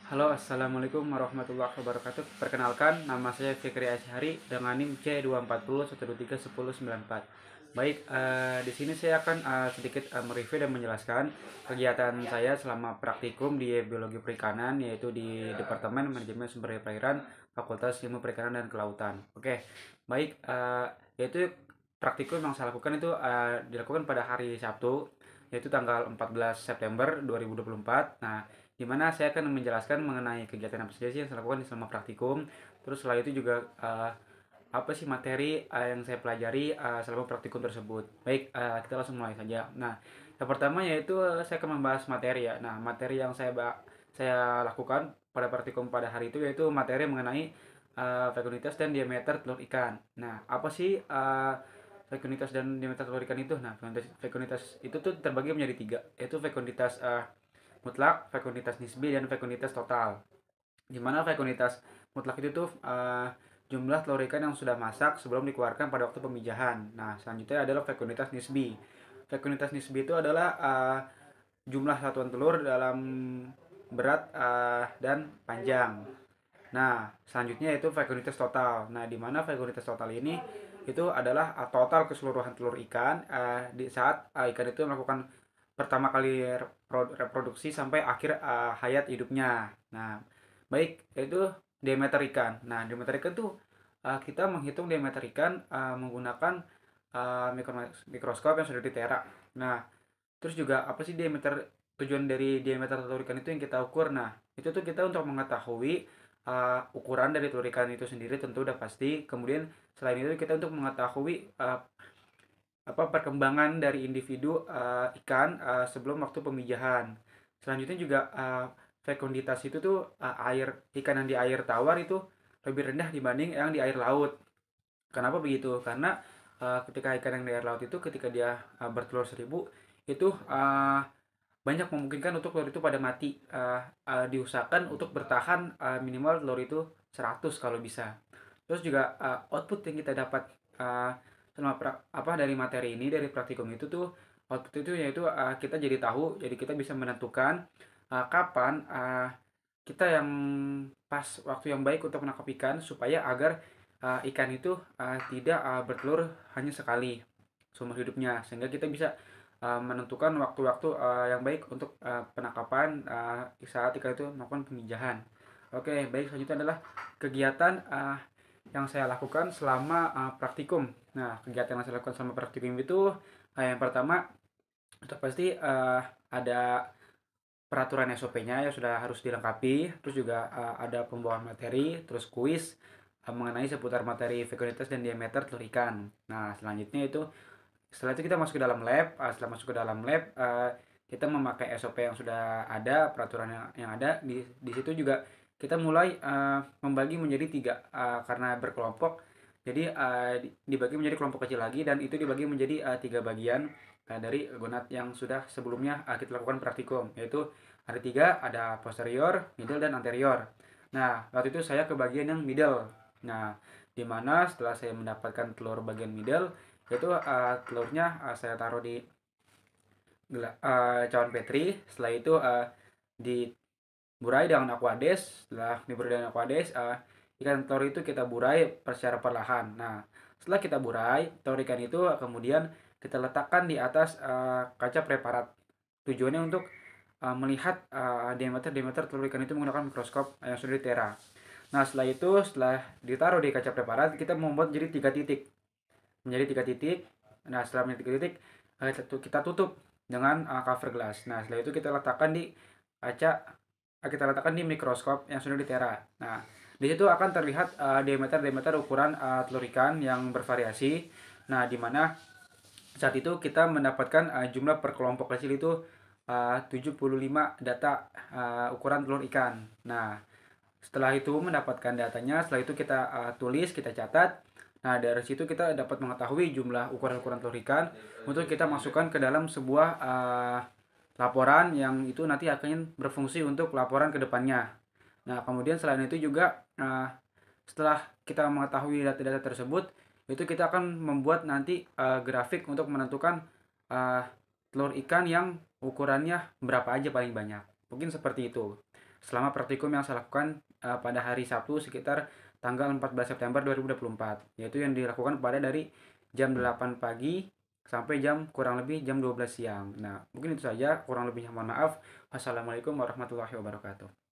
Halo, Assalamualaikum warahmatullahi wabarakatuh. Perkenalkan, nama saya Fikri Asyhari dengan NIM C240-123-1094. Baik, di sini saya akan sedikit mereview dan menjelaskan kegiatan saya selama praktikum di Biologi Perikanan, yaitu di Departemen Manajemen Sumber Daya Perairan, Fakultas Ilmu Perikanan dan Kelautan. Oke, baik, yaitu praktikum yang saya lakukan itu dilakukan pada hari Sabtu, yaitu tanggal 14 September 2024. Nah, di mana saya akan menjelaskan mengenai kegiatan apa saja sih yang saya lakukan selama praktikum. Terus setelah itu juga apa sih materi yang saya pelajari selama praktikum tersebut. Baik, kita langsung mulai saja. Nah, yang pertama yaitu saya akan membahas materi ya. Nah, materi yang saya lakukan pada praktikum pada hari itu yaitu materi mengenai fekunitas dan diameter telur ikan. Nah, apa sih fekunitas dan diameter telur ikan itu? Nah, fekunitas itu tuh terbagi menjadi tiga, yaitu fekunitas mutlak, fekunitas nisbi, dan fekunitas total. Di mana fekunitas mutlak itu tuh jumlah telur ikan yang sudah masak sebelum dikeluarkan pada waktu pemijahan. Nah, selanjutnya adalah fekunitas nisbi. Fekunitas nisbi itu adalah jumlah satuan telur dalam berat dan panjang. Nah, selanjutnya itu fekunitas total. Nah, di mana fekunitas total ini itu adalah total keseluruhan telur ikan di saat ikan itu melakukan pertama kali reproduksi sampai akhir hayat hidupnya. Nah, baik, itu diameter ikan. Nah, diameter ikan tuh kita menghitung diameter ikan menggunakan mikroskop yang sudah ditera. Nah, terus juga apa sih diameter, tujuan dari diameter telur ikan itu yang kita ukur. Nah, itu tuh kita untuk mengetahui ukuran dari telur ikan itu sendiri tentu udah pasti. Kemudian selain itu kita untuk mengetahui apa perkembangan dari individu ikan sebelum waktu pemijahan. Selanjutnya juga fekunditas itu tuh air ikan yang di air tawar itu lebih rendah dibanding yang di air laut. Kenapa begitu? Karena ketika ikan yang di air laut itu ketika dia bertelur 1.000 itu banyak memungkinkan untuk telur itu pada mati. Diusahakan untuk bertahan minimal telur itu 100 kalau bisa. Terus juga output yang kita dapat uh, selama apa dari materi ini dari praktikum itu tuh output itu yaitu kita jadi tahu, jadi kita bisa menentukan kapan kita yang pas waktu yang baik untuk menangkap ikan supaya agar ikan itu tidak bertelur hanya sekali seumur hidupnya, sehingga kita bisa menentukan waktu-waktu yang baik untuk penangkapan saat ikan itu melakukan pemijahan. Oke, baik, selanjutnya adalah kegiatan yang saya lakukan selama praktikum. Nah, kegiatan yang saya lakukan selama praktikum itu yang pertama sudah pasti ada peraturan SOP-nya yang sudah harus dilengkapi, terus juga ada pembawaan materi, terus kuis mengenai seputar materi fekunitas dan diameter telur ikan. Nah, selanjutnya itu setelah itu kita masuk ke dalam lab. Setelah masuk ke dalam lab kita memakai SOP yang sudah ada, peraturan yang ada di situ juga kita mulai membagi menjadi tiga karena berkelompok. Jadi dibagi menjadi kelompok kecil lagi dan itu dibagi menjadi tiga bagian dari gonad yang sudah sebelumnya kita lakukan praktikum, yaitu ada tiga, ada posterior, middle, dan anterior. Nah, waktu itu saya ke bagian yang middle. Nah, dimana setelah saya mendapatkan telur bagian middle, itu telurnya saya taruh di cawan petri. Setelah itu diburai dengan aquades. Setelah diburai dengan aquades, ikan telur itu kita burai secara perlahan. Nah, setelah kita burai telur ikan itu kemudian kita letakkan di atas kaca preparat. Tujuannya untuk melihat diameter telur ikan itu menggunakan mikroskop yang sudah ditera. Nah, setelah ditaruh di kaca preparat, kita membuat jadi tiga titik, menjadi tiga titik. Nah, setelah menjadi tiga titik kita tutup dengan cover glass. Nah, setelah itu kita letakkan di kaca, kita letakkan di mikroskop yang sudah ditera. Nah, di situ akan terlihat diameter ukuran telur ikan yang bervariasi. Nah, di mana saat itu kita mendapatkan jumlah per kelompok kecil itu 75 data ukuran telur ikan. Nah, setelah itu mendapatkan datanya, setelah itu kita tulis, kita catat. Nah, dari situ kita dapat mengetahui jumlah ukuran-ukuran telur ikan untuk kita masukkan ke dalam sebuah laporan yang itu nanti akan berfungsi untuk laporan ke depannya. Nah, kemudian selain itu juga setelah kita mengetahui data-data tersebut, itu kita akan membuat nanti grafik untuk menentukan telur ikan yang ukurannya berapa aja paling banyak. Mungkin seperti itu. selama praktikum yang saya lakukan pada hari Sabtu sekitar tanggal 14 September 2024, yaitu yang dilakukan pada dari jam 8 pagi sampai kurang lebih jam 12 siang. Nah, mungkin itu saja, kurang lebihnya mohon maaf. Wassalamualaikum warahmatullahi wabarakatuh.